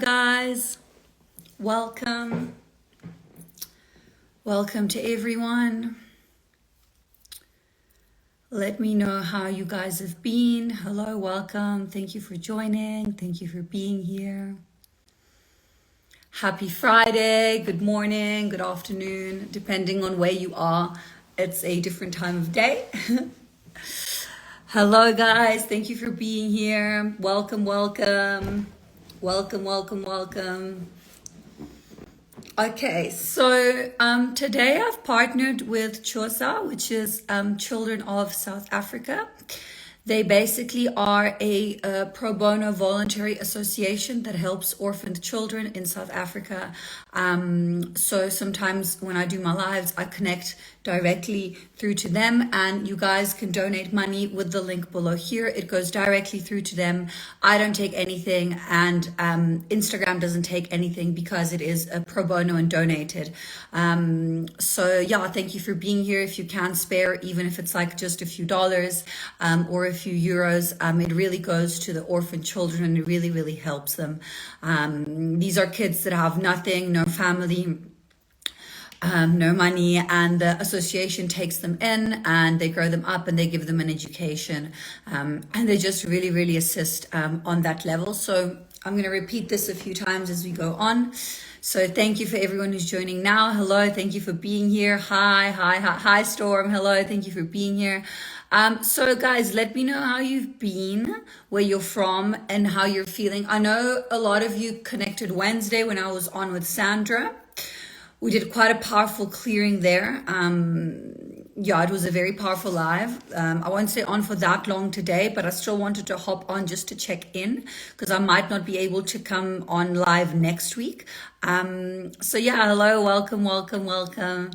guys. Welcome. Welcome to everyone. Let me know how you guys have been. Hello, welcome. Thank you for joining. Thank you for being here. Happy Friday. Good morning, good afternoon, depending on where you are. It's a different time of day. Hello, guys. Thank you for being here. Welcome, welcome. Welcome, welcome, welcome. Okay, so today I've partnered with CHOSA, which is Children of South Africa. They basically are a pro bono voluntary association that helps orphaned children in South Africa. So sometimes when I do my lives, I connect directly through to them, and you guys can donate money with the link below here. It goes directly through to them. I don't take anything, and Instagram doesn't take anything because it is a pro bono and donated. So yeah, thank you for being here. If you can spare, even if it's like just a few dollars or a few euros, it really goes to the orphan children, and it really, really helps them. These are kids that have nothing, no family, no money, and the association takes them in and they grow them up and they give them an education, and they just really, really assist on that level. So I'm going to repeat this a few times as we go on. So thank you for everyone who's joining now. Hello, thank you for being here. Hi Storm. Hello, thank you for being here. So guys, let me know how you've been, where you're from, and how you're feeling. I know a lot of you connected Wednesday when I was on with Sandra. We did quite a powerful clearing there. Yeah, it was a very powerful live. I won't stay on for that long today, but I still wanted to hop on just to check in because I might not be able to come on live next week. So yeah, hello, welcome, welcome, welcome.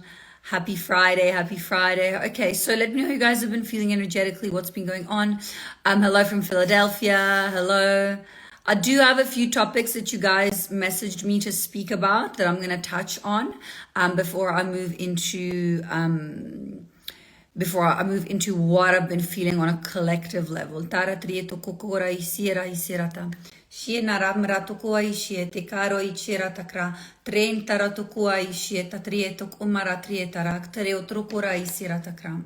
Happy Friday, happy Friday. Okay, so let me know how you guys have been feeling energetically, what's been going on. Hello from Philadelphia, hello. I do have a few topics that you guys messaged me to speak about that I'm going to touch on before I move into what I've been feeling on a collective level.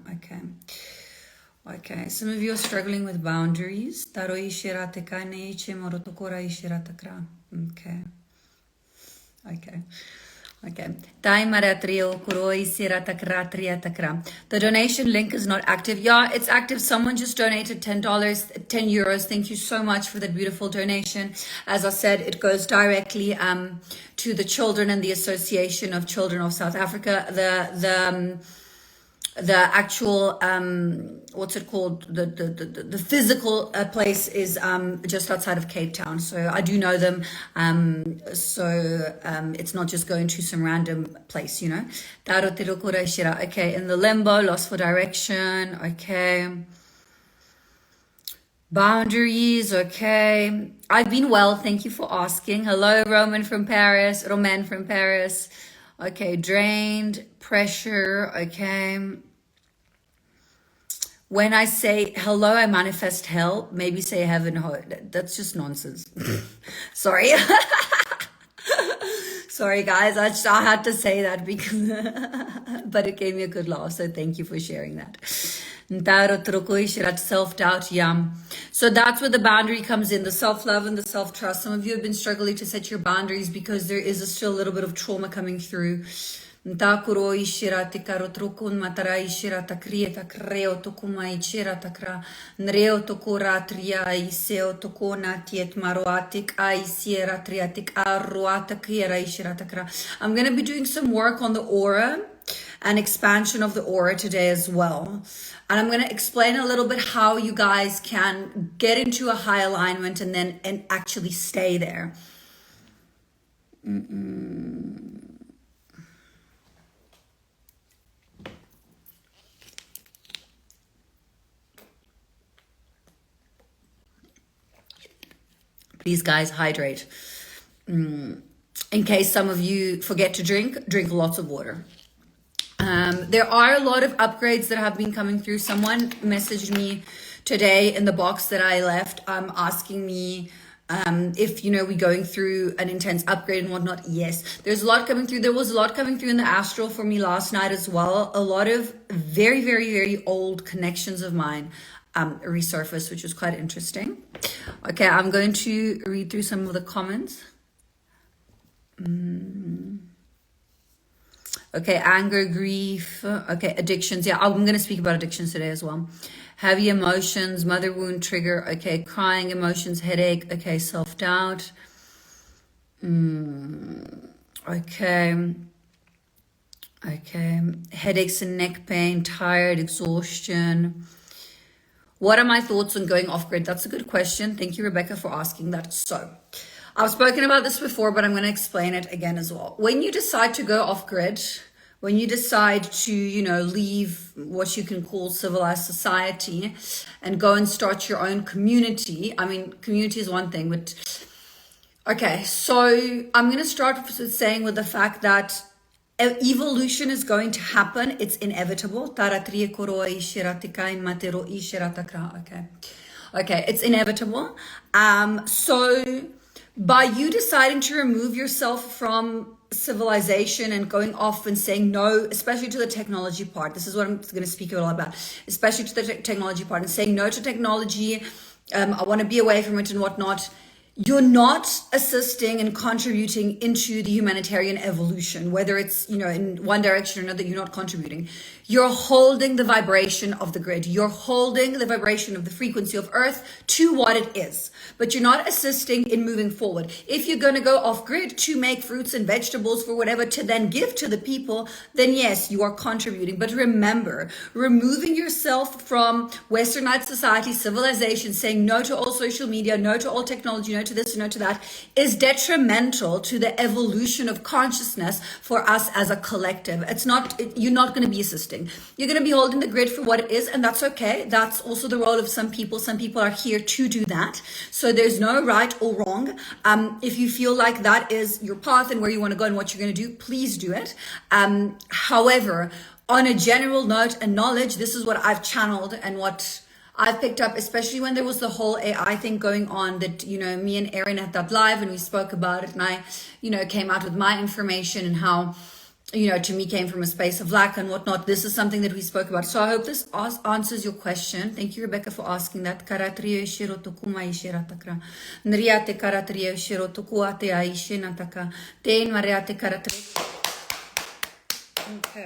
Okay. Okay, some of you are struggling with boundaries. Okay. Okay. Okay. The donation link is not active. Yeah, it's active. Someone just donated $10, 10 euros. Thank you so much for that beautiful donation. As I said, it goes directly to the children and the Association of Children of South Africa. The actual what's it called, the physical place is just outside of Cape Town, so I do know them. It's not just going to some random place, you know. Okay, in the limbo, lost for direction. Okay, boundaries. Okay, I've been well, thank you for asking. Hello, Roman from Paris. Okay, drained, pressure. Okay, when I say hello, I manifest hell. Maybe say heaven. That's just nonsense. Sorry. Sorry, guys. I had to say that because, but it gave me a good laugh. So thank you for sharing that. Self-doubt, yeah. So that's where the boundary comes in, the self-love and the self-trust. Some of you have been struggling to set your boundaries because there is still a little bit of trauma coming through. Okay, in the I'm going to be doing some work on the aura and expansion of the aura today as well. And I'm going to explain a little bit how you guys can get into a high alignment and actually stay there. Please, guys, hydrate. In case some of you forget to drink lots of water. There are a lot of upgrades that have been coming through. Someone messaged me today in the box that I left asking me If we're going through an intense upgrade and whatnot, yes, there's a lot coming through. There was a lot coming through in the astral for me last night as well. A lot of very, very, very old connections of mine resurfaced, which was quite interesting. Okay, I'm going to read through some of the comments. Okay, anger, grief, okay, addictions. Yeah, I'm going to speak about addictions today as well. Heavy emotions, mother wound trigger, okay, crying emotions, headache, okay, self-doubt. Okay. Okay, headaches and neck pain, tired, exhaustion. What are my thoughts on going off-grid? That's a good question. Thank you, Rebecca, for asking that. So, I've spoken about this before, but I'm going to explain it again as well. When you decide to go off-grid, when you decide to, leave what you can call civilized society and go and start your own community. I mean, community is one thing, but okay. So I'm going to start with saying with the fact that evolution is going to happen. It's inevitable. Okay, it's inevitable. So by you deciding to remove yourself from civilization and going off and saying no, especially to the technology part, this is what I'm going to speak a lot about, especially to the technology part, and saying no to technology, I want to be away from it and whatnot, you're not assisting and contributing into the humanitarian evolution, whether it's, in one direction or another, you're not contributing. You're holding the vibration of the grid. You're holding the vibration of the frequency of Earth to what it is, but you're not assisting in moving forward. If you're going to go off grid to make fruits and vegetables for whatever to then give to the people, then yes, you are contributing. But remember, removing yourself from westernized society, civilization, saying no to all social media, no to all technology, no to this, no to that, is detrimental to the evolution of consciousness for us as a collective. You're not going to be assisting. You're going to be holding the grid for what it is, and that's okay. That's also the role of some people. Some people are here to do that. So there's no right or wrong. If you feel like that is your path and where you want to go and what you're going to do, please do it. However, on a general note and knowledge, this is what I've channeled and what I've picked up, especially when there was the whole AI thing going on that, me and Erin had that live and we spoke about it, and I, came out with my information and how, to me came from a space of lack and whatnot. This is something that we spoke about. So I hope this answers your question. Thank you, Rebecca, for asking that. Okay.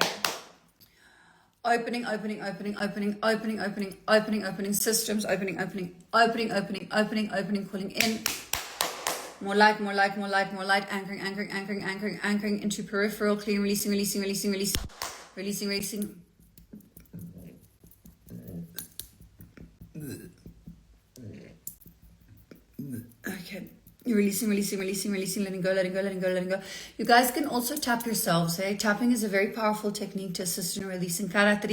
Opening systems, opening, pulling in. More light, anchoring into peripheral, clean, releasing. Okay. You're releasing, letting go. You guys can also tap yourselves, hey? Tapping is a very powerful technique to assist in releasing. And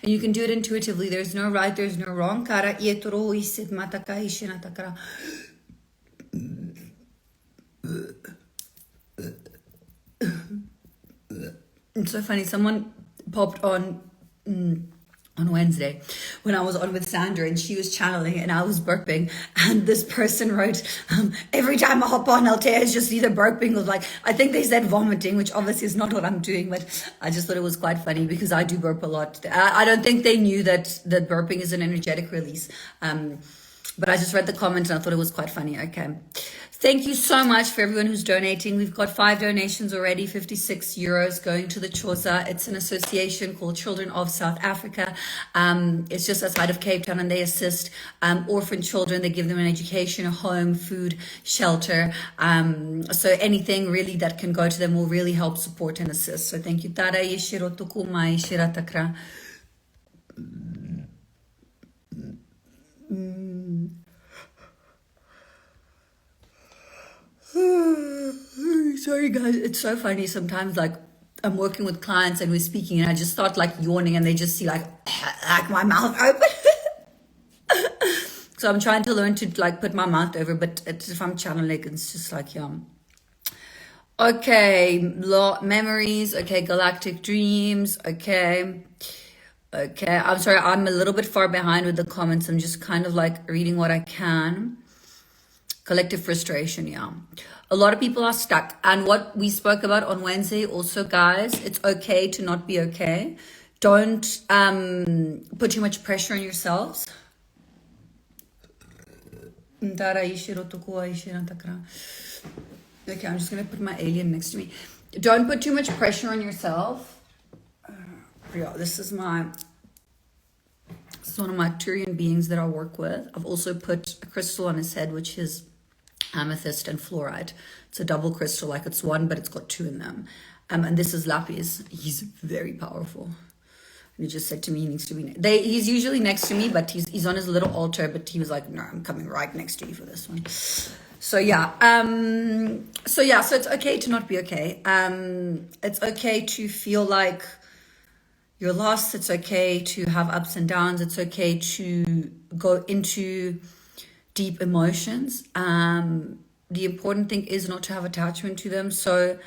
you can do it intuitively. There's no right, there's no wrong. It's so funny. Someone popped on Wednesday when I was on with Sandra and she was channeling and I was burping, and this person wrote, every time I hop on Altea is just either burping or I think they said vomiting, which obviously is not what I'm doing, but I just thought it was quite funny because I do burp a lot. I don't think they knew that burping is an energetic release. But I just read the comment and I thought it was quite funny. Okay. Thank you so much for everyone who's donating. We've got 5 donations already, 56 euros going to the CHOSA. It's an association called Children of South Africa. It's just outside of Cape Town, and they assist orphan children. They give them an education, a home, food, shelter. So anything really that can go to them will really help support and assist. So thank you. Tara yeshiro tukuma yeshira takra. Sorry guys, it's so funny sometimes. I'm working with clients and we're speaking and I just start yawning and they just see my mouth open. So I'm trying to learn to put my mouth over, but if I'm channeling, it's just yum. Okay, memories. Okay, Galactic Dreams. Okay, I'm sorry, I'm a little bit far behind with the comments. I'm just kind of reading what I can. Collective frustration, yeah. A lot of people are stuck. And what we spoke about on Wednesday also, guys, it's okay to not be okay. Don't put too much pressure on yourselves. Okay, I'm just going to put my alien next to me. Don't put too much pressure on yourself. Yeah, this is one of my Turian beings that I work with. I've also put a crystal on his head, which is amethyst and fluorite. It's a double crystal, like it's one, but it's got two in them. And this is lapis. He's very powerful. And he just said to me he needs to be. He's usually next to me, but he's on his little altar. But he was like, "No, I'm coming right next to you for this one." So yeah, so it's okay to not be okay. It's okay to feel like you're lost. It's okay to have ups and downs. It's okay to go into deep emotions. The important thing is not to have attachment to them. So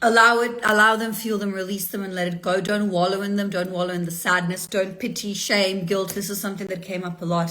allow them, feel them, release them, and let it go. Don't wallow in them. Don't wallow in the sadness. Don't pity, shame, guilt. This is something that came up a lot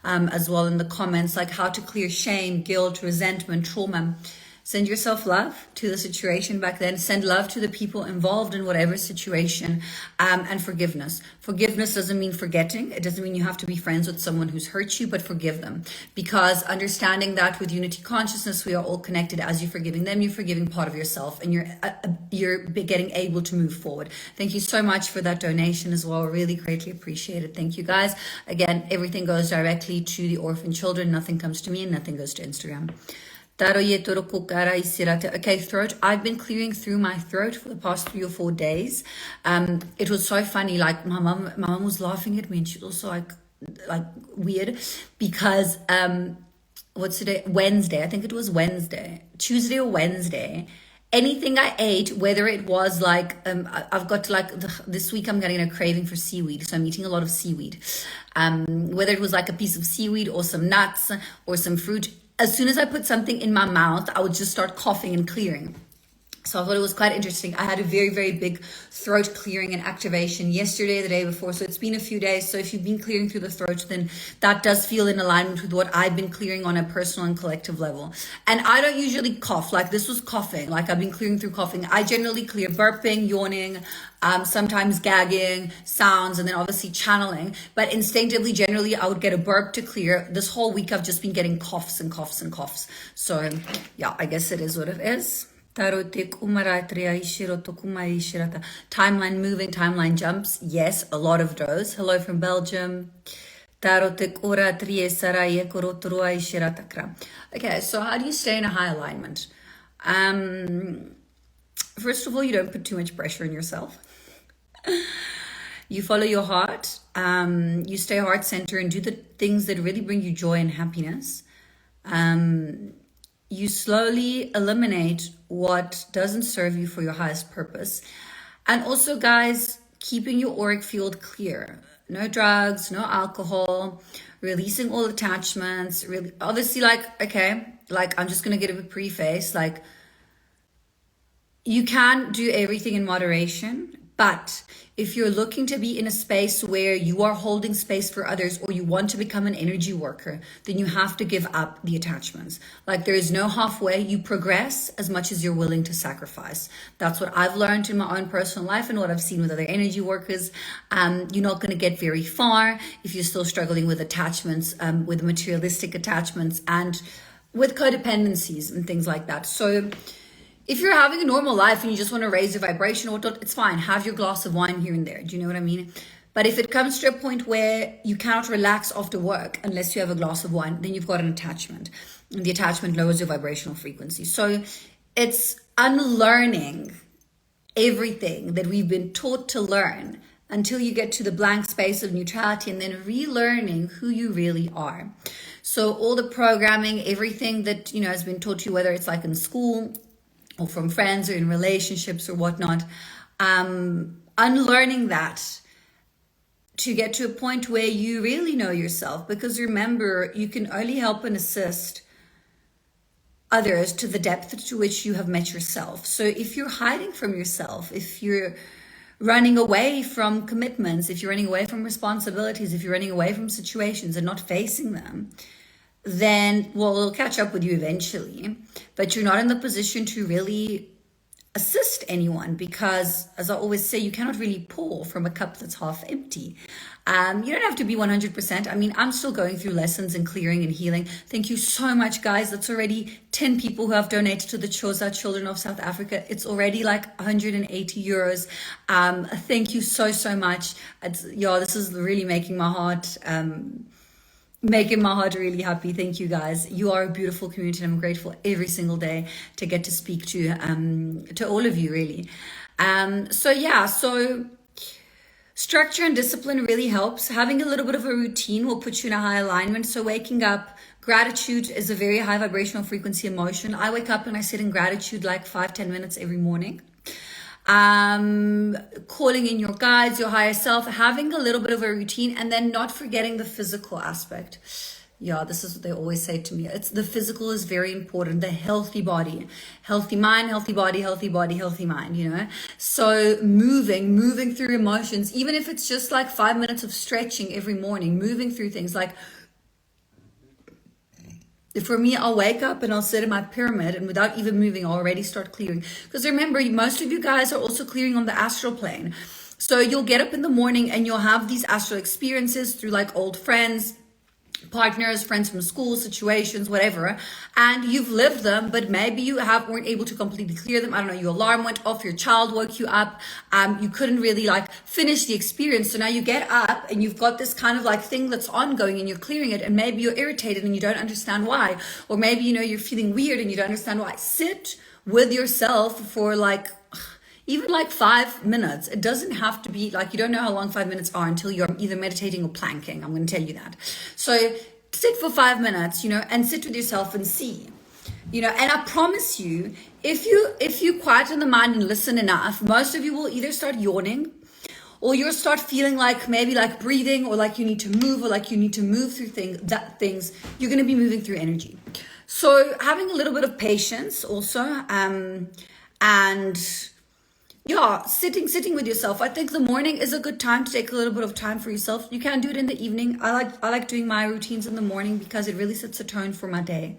as well in the comments, like how to clear shame, guilt, resentment, trauma. Send yourself love to the situation back then. Send love to the people involved in whatever situation, and forgiveness. Forgiveness doesn't mean forgetting. It doesn't mean you have to be friends with someone who's hurt you, but forgive them. Because understanding that with unity consciousness, we are all connected. As you're forgiving them, you're forgiving part of yourself, and you're getting able to move forward. Thank you so much for that donation as well. Really greatly appreciated. Thank you, guys. Again, everything goes directly to the orphan children. Nothing comes to me, and nothing goes to Instagram. Okay, throat. I've been clearing through my throat for the past 3 or 4 days. It was so funny. Like my mom was laughing at me, and she was also like weird because what's today? Wednesday. I think it was Wednesday, Tuesday or Wednesday. Anything I ate, whether it was like I've got like this week I'm getting a craving for seaweed, so I'm eating a lot of seaweed. Whether it was like a piece of seaweed or some nuts or some fruit. As soon as I put something in my mouth, I would just start coughing and clearing. So I thought it was quite interesting. I had a very, very big throat clearing and activation yesterday, the day before. So it's been a few days. So if you've been clearing through the throat, then that does feel in alignment with what I've been clearing on a personal and collective level. And I don't usually cough. Like this was coughing. Like I've been clearing through coughing. I generally clear burping, yawning, sometimes gagging, sounds, and then obviously channeling. But instinctively, generally, I would get a burp to clear. This whole week, I've just been getting coughs and coughs and coughs. So yeah, I guess it is what it is. Timeline moving, timeline jumps. Yes, a lot of those. Hello from Belgium. Okay, so how do you stay in a high alignment? First of all, you don't put too much pressure on yourself. You follow your heart. You stay heart-centered and do the things that really bring you joy and happiness. You slowly eliminate what doesn't serve you for your highest purpose. And also, guys, keeping your auric field clear. No drugs, no alcohol, releasing all attachments. Really, obviously, I'm just going to give a preface. Like, you can do everything in moderation, but if you're looking to be in a space where you are holding space for others or you want to become an energy worker, then you have to give up the attachments. Like there is no halfway. You progress as much as you're willing to sacrifice. That's what I've learned in my own personal life and what I've seen with other energy workers. You're not going to get very far if you're still struggling with attachments, with materialistic attachments and with codependencies and things like that. So if you're having a normal life and you just want to raise your vibration or whatnot, it's fine. Have your glass of wine here and there. Do you know what I mean? But if it comes to a point where you cannot relax after work unless you have a glass of wine, then you've got an attachment. And the attachment lowers your vibrational frequency. So it's unlearning everything that we've been taught to learn until you get to the blank space of neutrality and then relearning who you really are. So all the programming, everything that, has been taught to you, whether it's like in school, or from friends or in relationships or whatnot, unlearning that to get to a point where you really know yourself. Because remember, you can only help and assist others to the depth to which you have met yourself. So if you're hiding from yourself, if you're running away from commitments, if you're running away from responsibilities, if you're running away from situations and not facing them, then, well, it'll catch up with you eventually, but you're not in the position to really assist anyone because, as I always say, you cannot really pour from a cup that's half empty. You don't have to be 100%. I mean, I'm still going through lessons in clearing and healing. Thank you so much, guys. That's already 10 people who have donated to the CHOSA Children of South Africa. It's already like 180 euros. Thank you so, so much. This is really making my heart really happy. Thank you, guys. You are a beautiful community, and I'm grateful every single day to get to speak to all of you, really. So structure and discipline really helps. Having a little bit of a routine will put you in a high alignment. So waking up, gratitude is a very high vibrational frequency emotion. I wake up and I sit in gratitude like 5-10 minutes every morning. Calling in your guides, your higher self, having a little bit of a routine, and then not forgetting the physical aspect. This is what they always say to me. It's the physical is very important. The healthy body, healthy mind, healthy body, healthy body, healthy mind, So moving through emotions, even if it's just like 5 minutes of stretching every morning, moving through things like, for me, I'll wake up and I'll sit in my pyramid, and without even moving, I'll already start clearing. Because remember, most of you guys are also clearing on the astral plane. So you'll get up in the morning and you'll have these astral experiences through like old friends, partners, friends from school, situations, whatever, and you've lived them, but maybe you weren't able to completely clear them. I don't know, your alarm went off, your child woke you up, you couldn't really like finish the experience. So now you get up and you've got this kind of like thing that's ongoing and you're clearing it, and maybe you're irritated and you don't understand why, or maybe you're feeling weird and you don't understand why. Sit with yourself for like even like 5 minutes. It doesn't have to be like, you don't know how long 5 minutes are until you're either meditating or planking. I'm going to tell you that. So sit for 5 minutes, and sit with yourself and see, and I promise you, if you quieten the mind and listen enough, most of you will either start yawning, or you'll start feeling like maybe like breathing, or like you need to move, or like you need to move through things. You're going to be moving through energy. So having a little bit of patience also, and sitting with yourself. I think the morning is a good time to take a little bit of time for yourself. You can do it in the evening. I like doing my routines in the morning because it really sets a tone for my day.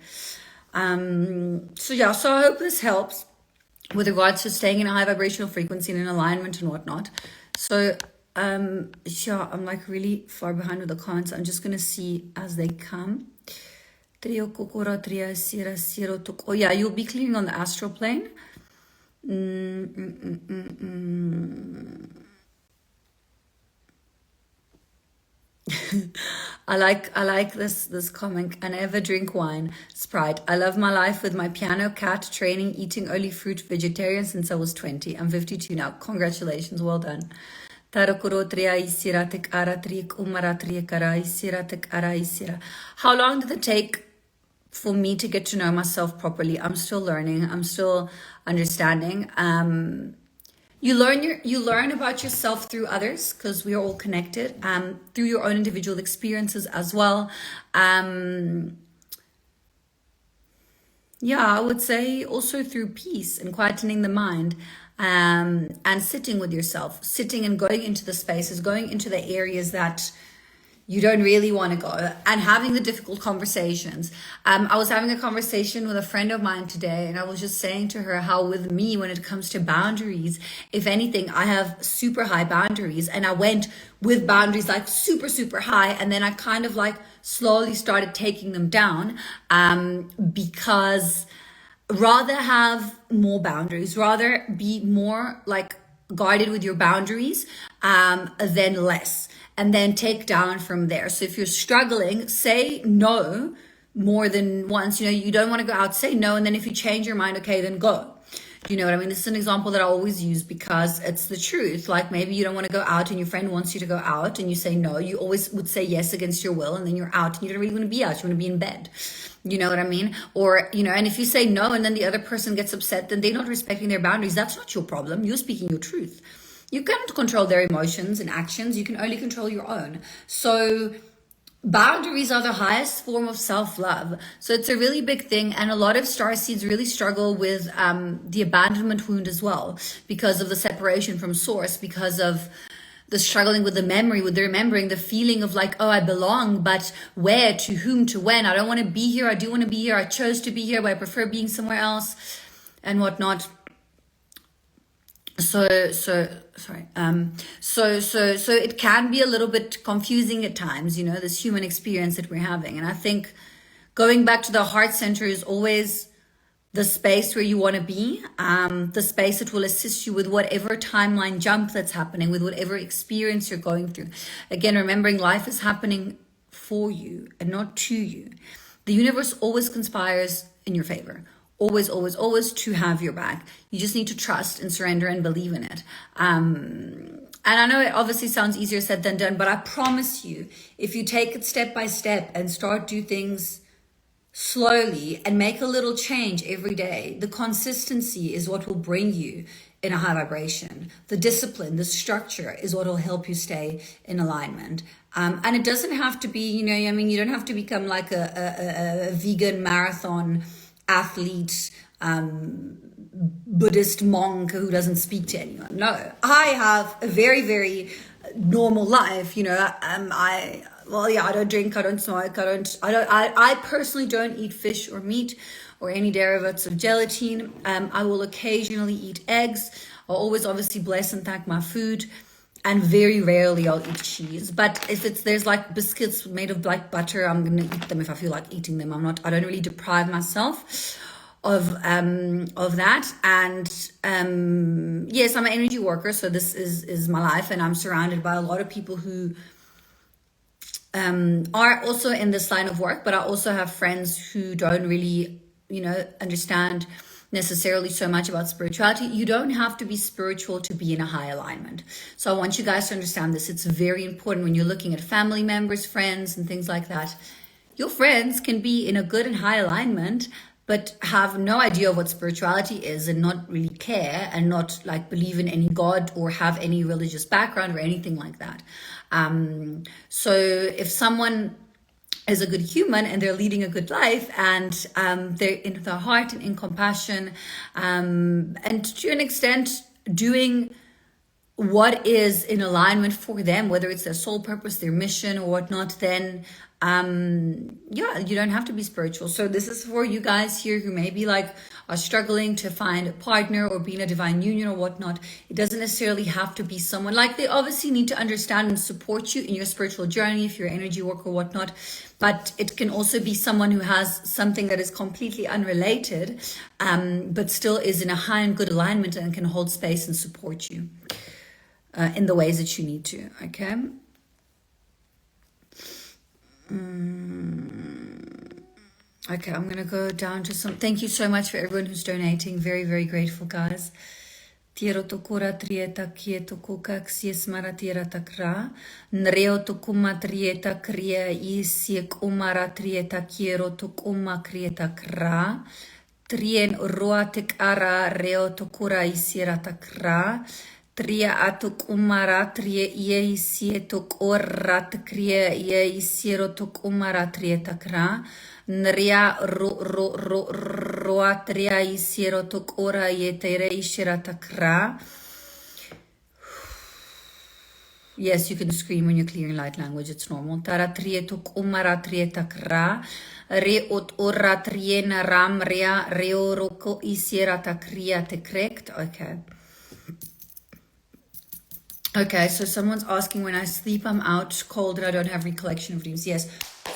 So I hope this helps with regards to staying in a high vibrational frequency and in alignment and whatnot. So I'm like really far behind with the comments. I'm just gonna see as they come. You'll be clearing on the astral plane. I like this comment. I never drink wine. Sprite. I love my life with my piano, cat, training, eating only fruit, vegetarian since I was 20. I'm 52 now. Congratulations. Well done. How long did it take for me to get to know myself properly? I'm still learning. I'm still understanding. You learn about yourself through others, because we are all connected, through your own individual experiences as well. I would say also through peace and quietening the mind, and sitting with yourself, sitting and going into the spaces, going into the areas that you don't really want to go, and having the difficult conversations. I was having a conversation with a friend of mine today, and I was just saying to her how with me, when it comes to boundaries, if anything, I have super high boundaries, and I went with boundaries like super, super high, and then I kind of like slowly started taking them down, because rather have more boundaries, rather be more like guarded with your boundaries, than less. And then take down from there. So if you're struggling, say no more than once. You don't want to go out, say no. And then if you change your mind, okay, then go. You know what I mean? This is an example that I always use because it's the truth. Like maybe you don't want to go out and your friend wants you to go out and you say no. You always would say yes against your will, and then you're out and you don't really want to be out. You want to be in bed. You know what I mean? Or, and if you say no and then the other person gets upset, then they're not respecting their boundaries. That's not your problem. You're speaking your truth. You can't control their emotions and actions. You can only control your own. So boundaries are the highest form of self-love. So it's a really big thing. And a lot of starseeds really struggle with the abandonment wound as well, because of the separation from source, because of the struggling with the memory, with the remembering, the feeling of like, oh, I belong, but where, to whom, to when? I don't want to be here. I do want to be here. I chose to be here, but I prefer being somewhere else and whatnot. So it can be a little bit confusing at times, you know, this human experience that we're having. And I think going back to the heart center is always the space where you want to be, the space that will assist you with whatever timeline jump that's happening, with whatever experience you're going through. Again, remembering life is happening for you and not to you. The universe always conspires in your favor. Always, always, always to have your back. You just need to trust and surrender and believe in it. And I know it obviously sounds easier said than done, but I promise you, if you take it step by step and start do things slowly and make a little change every day, the consistency is what will bring you in a high vibration. The discipline, the structure is what will help you stay in alignment. And it doesn't have to be, you know, I mean, you don't have to become like a vegan marathon athlete, Buddhist monk who doesn't speak to anyone. No, I have a very, very normal life. You know, I don't drink, I don't smoke, I personally don't eat fish or meat or any derivatives of gelatin. I will occasionally eat eggs. I'll always obviously bless and thank my food. And very rarely I'll eat cheese. But if there's like biscuits made of like butter, I'm gonna eat them if I feel like eating them. I don't really deprive myself of that. And yes, I'm an energy worker, so this is my life, and I'm surrounded by a lot of people who are also in this line of work, but I also have friends who don't really, you know, understand necessarily so much about spirituality. You don't have to be spiritual to be in a high alignment. So I want you guys to understand this. It's very important when you're looking at family members, friends, and things like that. Your friends can be in a good and high alignment, but have no idea of what spirituality is and not really care and not like believe in any God or have any religious background or anything like that. So if someone is a good human and they're leading a good life and they're in their heart and in compassion, and to an extent doing what is in alignment for them, whether it's their soul purpose, their mission or whatnot, then yeah, you don't have to be spiritual. So this is for you guys here who maybe like are struggling to find a partner or be in a divine union or whatnot. It doesn't necessarily have to be someone, like they obviously need to understand and support you in your spiritual journey if you're an energy worker or whatnot, but it can also be someone who has something that is completely unrelated, but still is in a high and good alignment and can hold space and support you in the ways that you need to. Okay. Okay, I'm gonna go down to some. Thank you so much for everyone who's donating. Very, very grateful, guys. Tiro tokura trieta kieto kuka ksiesmara tira takra. Nreo tokuma trieta kria isiek umara trieta kiero tokuma krieta kra. Trien roatek ara reo tokura isiera takra. Tria atuk umara trie ie isietok orat krie ie isiero tok umara trie takra. Nria roa tria isiero tok ora ie tere ishira takra. Yes, you can scream when you're clearing light language, it's normal. Tara trie tok umara trie takra. Re ot ora triena ram rea reo roko isiera takria te correct. Okay. Okay, so someone's asking, when I sleep, I'm out cold and I don't have recollection of dreams. Yes.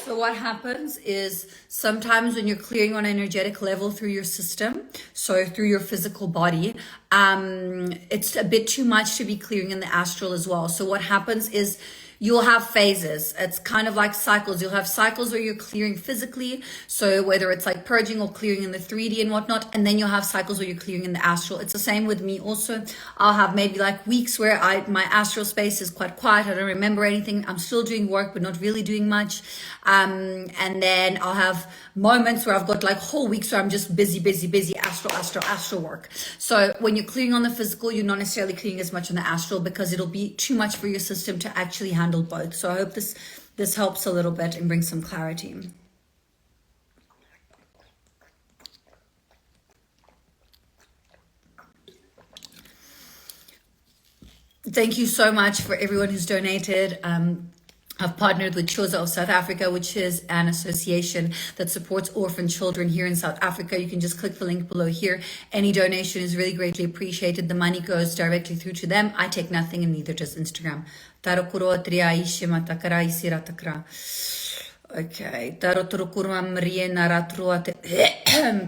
So what happens is sometimes when you're clearing on an energetic level through your system, so through your physical body, it's a bit too much to be clearing in the astral as well. So what happens is you'll have phases. It's kind of like cycles. You'll have cycles where you're clearing physically. So whether it's like purging or clearing in the 3D and whatnot, and then you'll have cycles where you're clearing in the astral. It's the same with me also. I'll have maybe like weeks where my astral space is quite quiet. I don't remember anything. I'm still doing work, but not really doing much. And then I'll have moments where I've got like whole weeks where I'm just busy, astral work. So when you're clearing on the physical, you're not necessarily clearing as much on the astral because it'll be too much for your system to actually handle both. So I hope this helps a little bit and brings some clarity. Thank you so much for everyone who's donated. I've partnered with CHOSA of South Africa, which is an association that supports orphan children here in South Africa. You can just click the link below here. Any donation is really greatly appreciated. The money goes directly through to them. I take nothing, and neither does Instagram. Okay.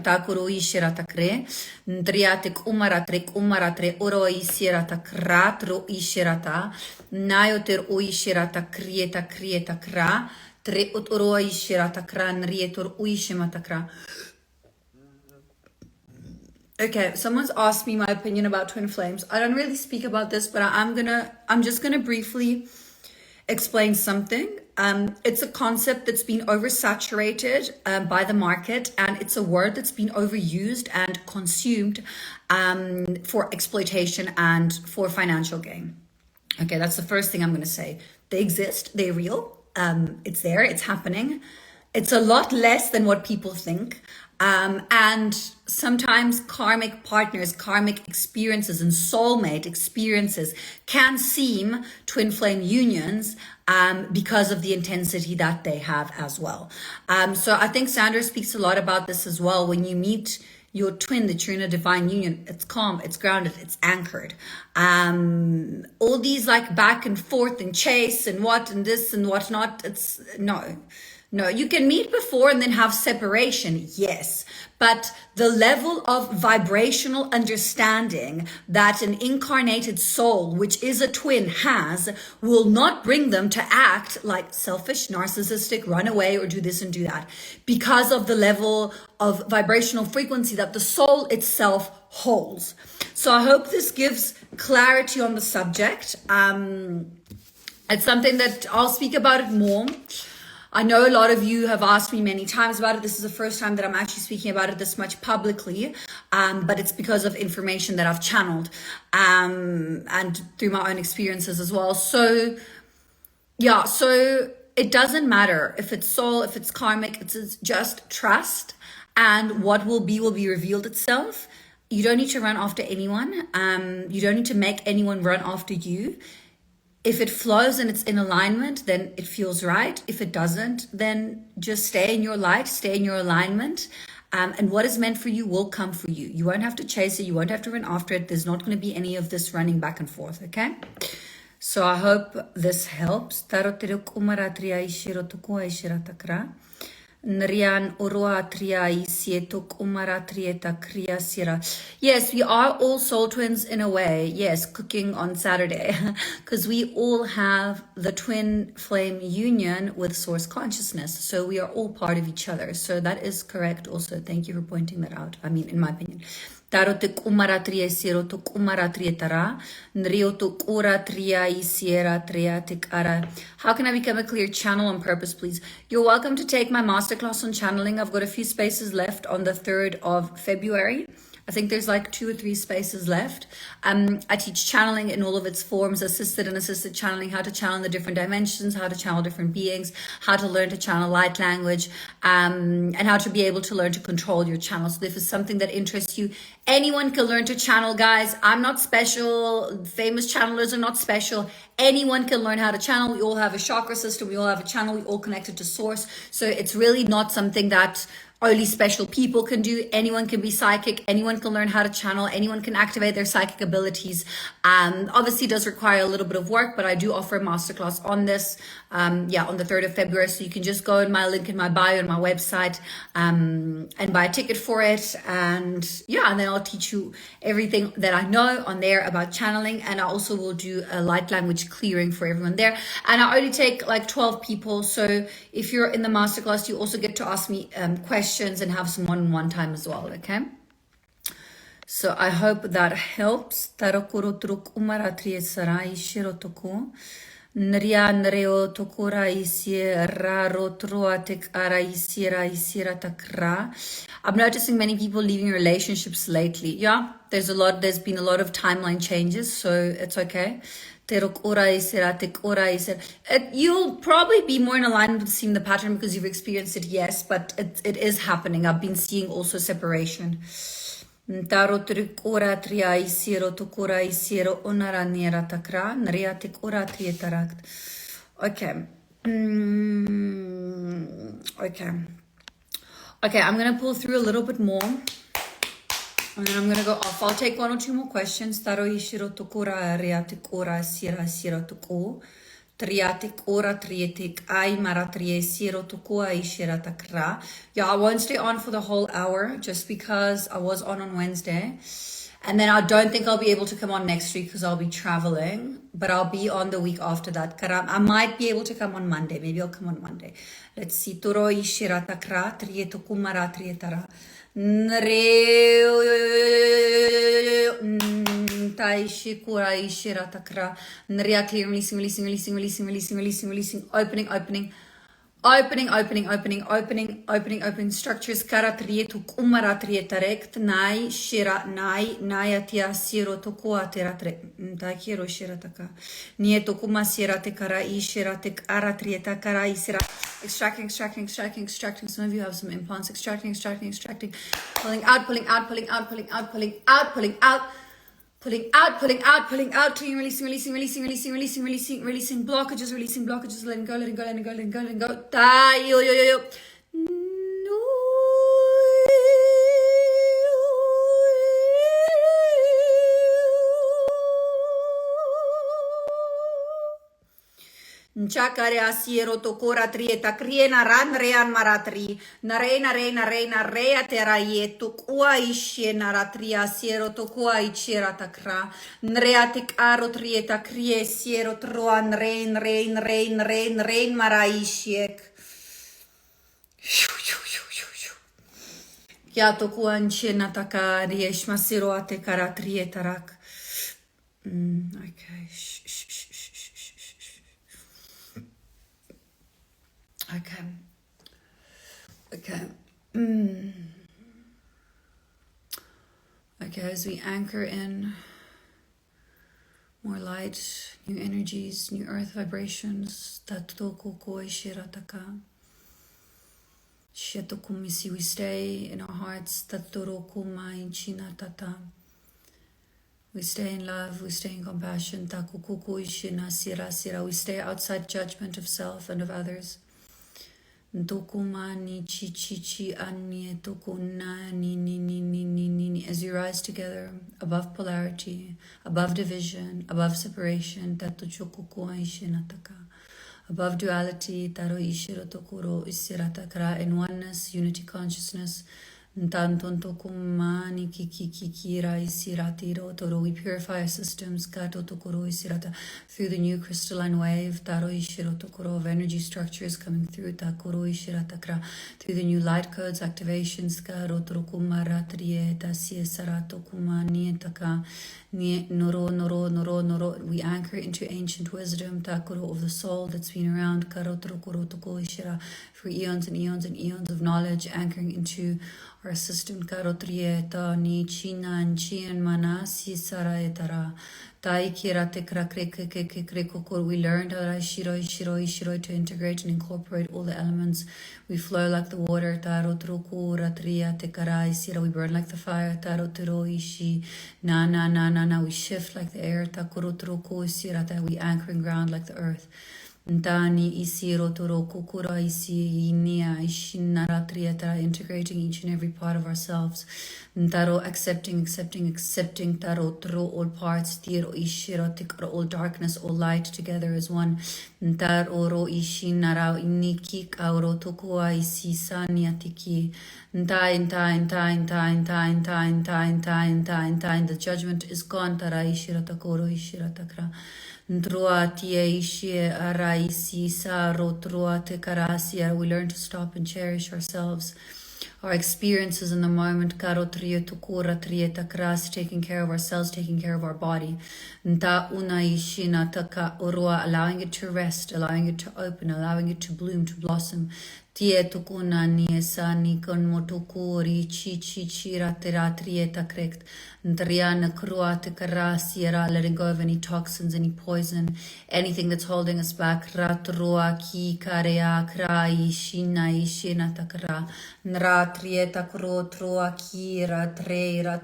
Takuru ishiratakre. Ndriatik umaratrik oro ishiratakra ishirata. Nayoter uishirata krieta kra. Tre utoro ishiratakra nrietor uishimatakra. Okay, someone's asked me my opinion about twin flames. I don't really speak about this, but I'm just gonna briefly explain something. It's a concept that's been oversaturated by the market, and it's a word that's been overused and consumed for exploitation and for financial gain. Okay, that's the first thing I'm going to say. They exist, they're real, it's there, it's happening. It's a lot less than what people think. And sometimes karmic partners, karmic experiences, and soulmate experiences can seem twin flame unions because of the intensity that they have as well. So I think Sandra speaks a lot about this as well. When you meet your twin, that you're in a divine union, it's calm, it's grounded, it's anchored. All these like back and forth and chase and what and this and whatnot, it's no, you can meet before and then have separation, yes. But the level of vibrational understanding that an incarnated soul, which is a twin, has, will not bring them to act like selfish, narcissistic, run away, or do this and do that. Because of the level of vibrational frequency that the soul itself holds. So I hope this gives clarity on the subject. It's something that I'll speak about it more. I know a lot of you have asked me many times about it. This is the first time that I'm actually speaking about it this much publicly, but it's because of information that I've channeled and through my own experiences as well. So yeah, so it doesn't matter if it's soul, if it's karmic, it's just trust, and what will be revealed itself. You don't need to run after anyone. You don't need to make anyone run after you. If it flows and it's in alignment, then it feels right. If it doesn't, then just stay in your light, stay in your alignment. And what is meant for you will come for you. You won't have to chase it. You won't have to run after it. There's not going to be any of this running back and forth, okay? So I hope this helps. Yes, we are all soul twins in a way. Yes, cooking on Saturday. Because we all have the twin flame union with source consciousness. So we are all part of each other. So that is correct also. Thank you for pointing that out. I mean, in my opinion. How can I become a clear channel on purpose, please? You're welcome to take my masterclass on channeling. I've got a few spaces left on the 3rd of February. I think there's like 2 or 3 spaces left. I teach channeling in all of its forms, assisted and assisted channeling, how to channel the different dimensions, how to channel different beings, how to learn to channel light language, and how to be able to learn to control your channel. So if it's something that interests you, anyone can learn to channel, guys. I'm not special. Famous channelers are not special. Anyone can learn how to channel. We all have a chakra system. We all have a channel. We all connected to source. So it's really not something that only special people can do. Anyone can be psychic. Anyone can learn how to channel. Anyone can activate their psychic abilities. Obviously, it does require a little bit of work, but I do offer a masterclass on this. On the 3rd of February. So you can just go in my link in my bio on my website and buy a ticket for it. And then I'll teach you everything that I know on there about channeling. And I also will do a light language clearing for everyone there. And I only take like 12 people. So if you're in the masterclass, you also get to ask me questions and have some one-on-one time as well, okay? So I hope that helps. I'm noticing many people leaving relationships lately. Yeah, there's been a lot of timeline changes, so it's okay. You'll probably be more in alignment with seeing the pattern because you've experienced it, yes, but it is happening. I've been seeing also separation. Ntaro trikura tria isiro tukura isiro onara nera takra nria tikura trietarakt. Okay. Okay. Okay, I'm gonna pull through a little bit more. And then I'm gonna go off. I'll take one or two more questions. Taro ishiro tukura riatikura sira sira tuku. Triatic ora trietic ai maratrie siro tukua ishira takra. Yeah, I won't stay on for the whole hour just because I was on Wednesday. And then I don't think I'll be able to come on next week because I'll be traveling. But I'll be on the week after that. I might be able to come on Monday. Maybe I'll come on Monday. Let's see. Turo ishira takra trietukumara trietara. Taishi kura ishira takra. Nria clear, releasing, releasing, releasing, releasing, releasing, releasing, releasing, opening, opening. Opening, opening, opening, opening, opening, opening. Structures karatrietu kumaratriet tarekt nai shira nai nayatia siro tokua teratre takiro shira taka nieto kuma sira tekara ishira tek aratrieta kara isira extracting, extracting, extracting, extracting. Some of you have some implants. Extracting, extracting, extracting, pulling out, pulling out, pulling out, pulling out, pulling out, pulling out. Pulling out, pulling out, pulling out, clean, releasing, releasing, releasing, releasing, releasing, releasing, releasing blockages, letting go, letting go, letting go, letting go, letting go. Die, yo, yo, yo, yo. No. Nchakare asiero tokora trieta kriena ran rean maratri narena reina reina rea teraye tukua ishe naratria asiero tokua ichera takra nreatik aro trieta krie siero troan rein rein rein rein rein maraishek ya tokua nchena taka riesh masiro ate karatrieta rak. Okay. Okay. Okay. Okay, as we anchor in more light, new energies, new earth vibrations, Tatoko koi shirataka. Shetokumisi, we stay in our hearts, Tatoroko mai china tata. We stay in love, we stay in compassion, Takukuku ishina sira sira. We stay outside judgment of self and of others. As we rise together above polarity, above division, above separation, above duality, in oneness, unity consciousness. We purify our systems through the new crystalline wave of energy structures coming through the new light codes, activations. We anchor into ancient wisdom of the soul that's been around for eons and eons and eons of knowledge, anchoring into our system. We learned to integrate and incorporate all the elements. We flow like the water. We burn like the fire. We shift like the air. We anchor and ground like the earth. Ntani isiro toro kukura isi inia ishinaratrieta, integrating each and every part of ourselves. Ntaro accepting taro tro all parts, tiro ishiro tikro all darkness, all light together as one. Ntaro ro ishinara iniki kauro tokua isi saniatiki. The judgment is gone. Tara ishira takoro ishira takra. We learn to stop and cherish ourselves, our experiences in the moment, taking care of ourselves, taking care of our body, allowing it to rest, allowing it to open, allowing it to bloom, to blossom. Tietukuna niesa nikon motokori chi ratrieta krekt. Ndriana kruate karasiera, letting go of any toxins, any poison, anything that's holding us back. Ratrua ki karea krai shina ishina takra. Nratrieta kro trua ki ratrea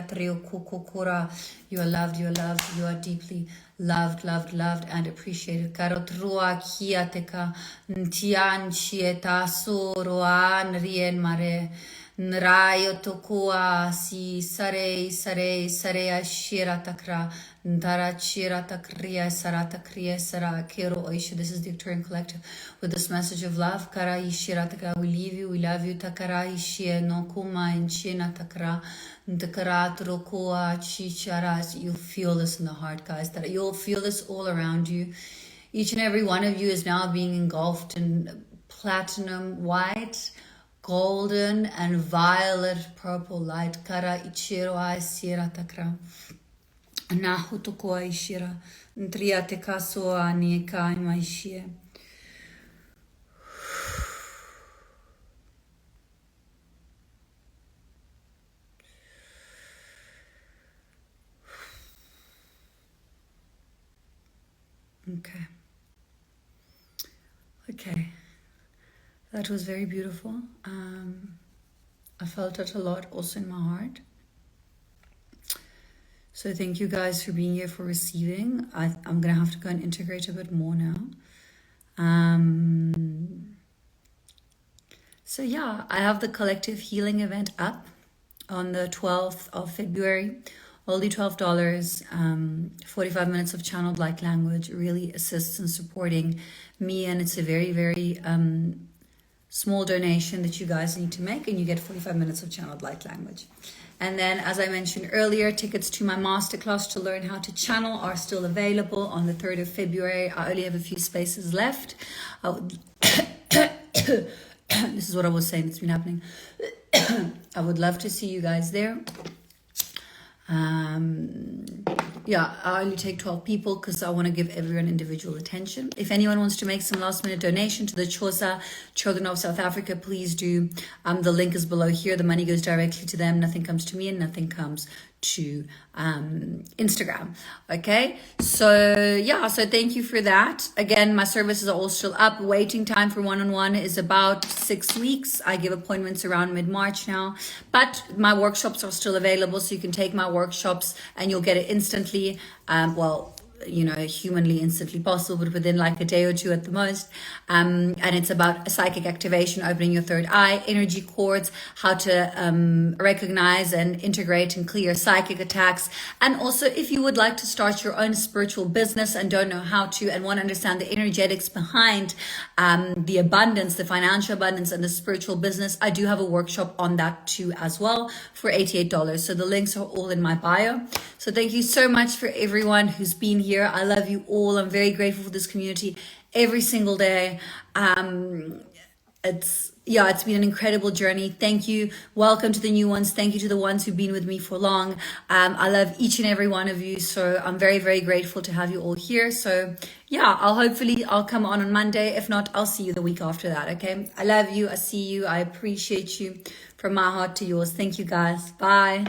treo kukukura. You are loved, you are loved, you are deeply loved, and appreciated. Karotrua kiateka ntian chieta soroan rien mare. Nrayo tokua si sare shira takra. Ndara shira takria sarata kriya sara kero oisha. This is the Victorian Collective with this message of love. Kara ishira takra. We leave you, we love you. Takara ishie no kuma inchina takra. You'll feel this in the heart, guys, that you'll feel this all around you. Each and every one of you is now being engulfed in platinum, white, golden, and violet purple light. Kara ichiro ai sira takra. Nahutukua ishira. Ntriate kaso ani kai maishie. Okay, that was very beautiful. I felt it a lot also in my heart. So thank you guys for being here, for receiving. I'm gonna have to go and integrate a bit more now. So yeah, I have the collective healing event up on the 12th of February. Only $12, 45 minutes of channeled light language really assists in supporting me, and it's a very, very small donation that you guys need to make, and you get 45 minutes of channeled light language. And then, as I mentioned earlier, tickets to my masterclass to learn how to channel are still available on the 3rd of February. I only have a few spaces left. This is what I was saying that's been happening. I would love to see you guys there. Yeah, I only take 12 people because I want to give everyone individual attention. If anyone wants to make some last minute donation to the CHOSA Children of South Africa, please do. The link is below here. The money goes directly to them. Nothing comes to me and nothing comes to Instagram. Okay, so yeah, so thank you for that. Again, my services are all still up. Waiting time for one-on-one is about 6 weeks. I give appointments around mid-March now, but my workshops are still available, so you can take my workshops and you'll get it instantly. Well, you know, humanly instantly possible, but within like a day or two at the most. And it's about psychic activation, opening your third eye, energy cords, how to recognize and integrate and clear psychic attacks. And also, if you would like to start your own spiritual business and don't know how to, and want to understand the energetics behind the abundance, the financial abundance and the spiritual business, I do have a workshop on that too as well for $88. So the links are all in my bio. So thank you so much for everyone who's been here. I love you all. I'm very grateful for this community every single day. It's been an incredible journey. Thank you. Welcome to the new ones. Thank you to the ones who've been with me for long. I love each and every one of you. So I'm very, very grateful to have you all here. So yeah, I'll come on Monday. If not, I'll see you the week after that. Okay. I love you. I see you. I appreciate you from my heart to yours. Thank you guys. Bye.